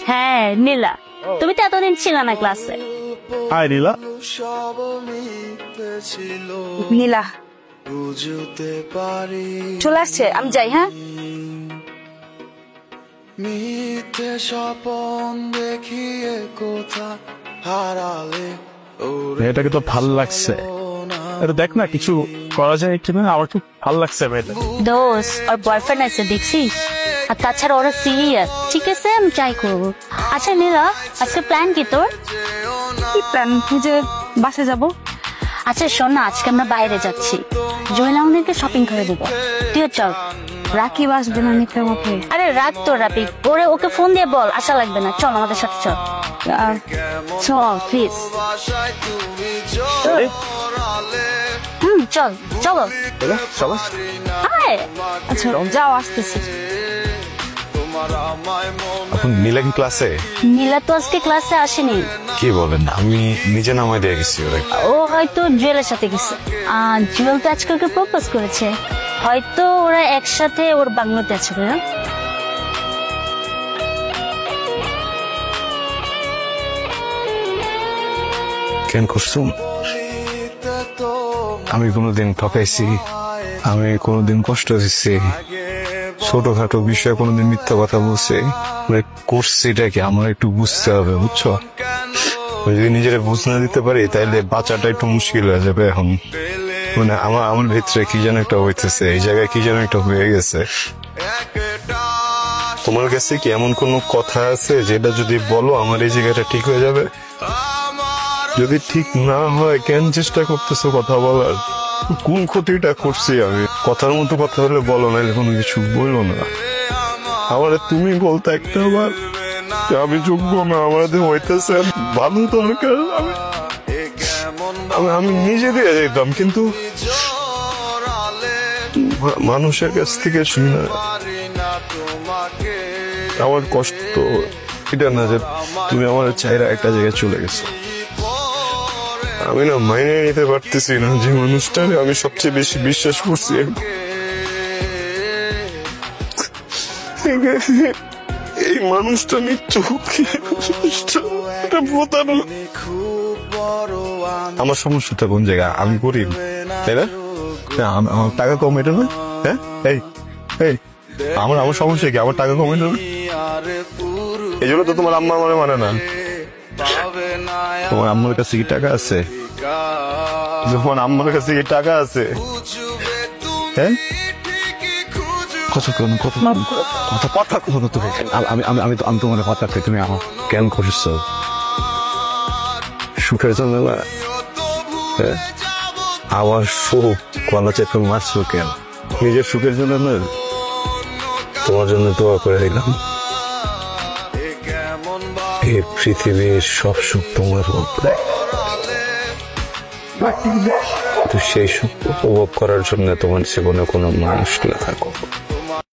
হ্যাঁ নীলা, তুমি তো এতদিন ছিল না ক্লাসে। হাই নীলা। নীলা চলে আসছে, আমি যাই। হ্যাঁ মিথ্যে স্বপন দেখিয়ে কোথা হারালে। মেয়েটাকে তো ভাল লাগছে, এটা দেখ না কিছু করা যায় কিনা। আমার খুব ভাল লাগছে মেয়েটা। দোষ ওর বয়ফ্রেন্ড আছে দেখছিস, আর তাছাড়া ওরা সিরিয়াস। ঠিক আছে আমি ট্রাই করবো। আচ্ছা নীলা, আজকে প্ল্যান কি তোর? কি প্ল্যান? যে বাসে যাব। আচ্ছা শোন না, আজকে আমরা বাইরে যাচ্ছি, জয়লা আমাদেরকে শপিং করে দেবো, তুইও চল। রাকিব আসবে না নিতে আমাকে? আরে রাখ তো রাবি, ওকে ফোন দিয়ে বল আসা লাগবে না, চল আমাদের সাথে চল। চল প্লিজ। চল চলো চলো। আচ্ছা যাও, আসতেছি। এখন নীলা কি ক্লাসে? নীলা তো আজকে ক্লাসে আসেনি। কি বলেন, আমি নিজে নামাই দিয়ে গেছি ওরে। ও হয়তো জুয়েলের সাথে গেছে। জুয়েল তো আজকে ওকে প্রপোজ করেছে, হয়তো ওরা একসাথে ওর বাংলোতে আছে। না কেন করছো? আমি কোনোদিন ঠকাইছি? আমি কোনোদিন কষ্ট দিচ্ছি? ছোটখাটো বিষয়ে কোনোদিন মিথ্যা কথা বলছে? করছি এটা কি আমার একটু বুঝতে হবে, বুঝছো? যদি নিজেরা বুঝ না দিতে পারি তাইলে বাঁচাটা একটু মুশকিল হয়ে যাবে। এখন মানে আমার ভিতরে কি যেন একটা হইতেছে, এই জায়গায় কি যেন একটা হয়ে গেছে। তোমার কাছে কি এমন কোনো কথা আছে যেটা যদি বলো আমার এই জায়গাটা ঠিক হয়ে যাবে? যদি ঠিক না হয় কেন চেষ্টা করতেছো কথা বলার? কোন ক্ষতিটা করছি আমি? কথার মতো কথা হলে বলো, না কোনো কিছু বললো না। আমার তুমি বলতে একটা বার আমি যোগ্য না, আমাদের হইতেছে ভালো দরকার, আমি নিজে দিয়ে যেতাম, কিন্তু মানুষের কাছ থেকে শুনে আমার কষ্ট এটা না যে তুমি আমার চাইরা একটা জায়গায় চলে গেছো। আমি না মাইনে নিতে পারতেছি না যে মানুষটাকে আমি সবচেয়ে বেশি বিশ্বাস করছি এই মানুষটা মৃত্যু। আমার সমস্যাটা কোন জায়গা? আমি গরিব, তাই না? আমার টাকা কম, এটা না? হ্যাঁ আমার সমস্যা কি? আমার টাকা কম, এটা না? এই জন্য তো তোমার আম্মা আমার মানে না। তোমার আম্মার কাছে কি টাকা আছে? তোমার আম্মার কাছে কি টাকা আছে? হ্যাঁ আমি তোমার কথা তুমি আমার কেন করছো? সুখের জন্য না? আমার সুখ কলা চেপে মারছো কেন? নিজের সুখের জন্য না, তোমার জন্য দোয়া করে দিলাম। এই পৃথিবীর সব সুখ তোমার হোক, সেই সুখ উপভোগ করার জন্য তোমার জীবনে কোনো মানুষ না থাকুক।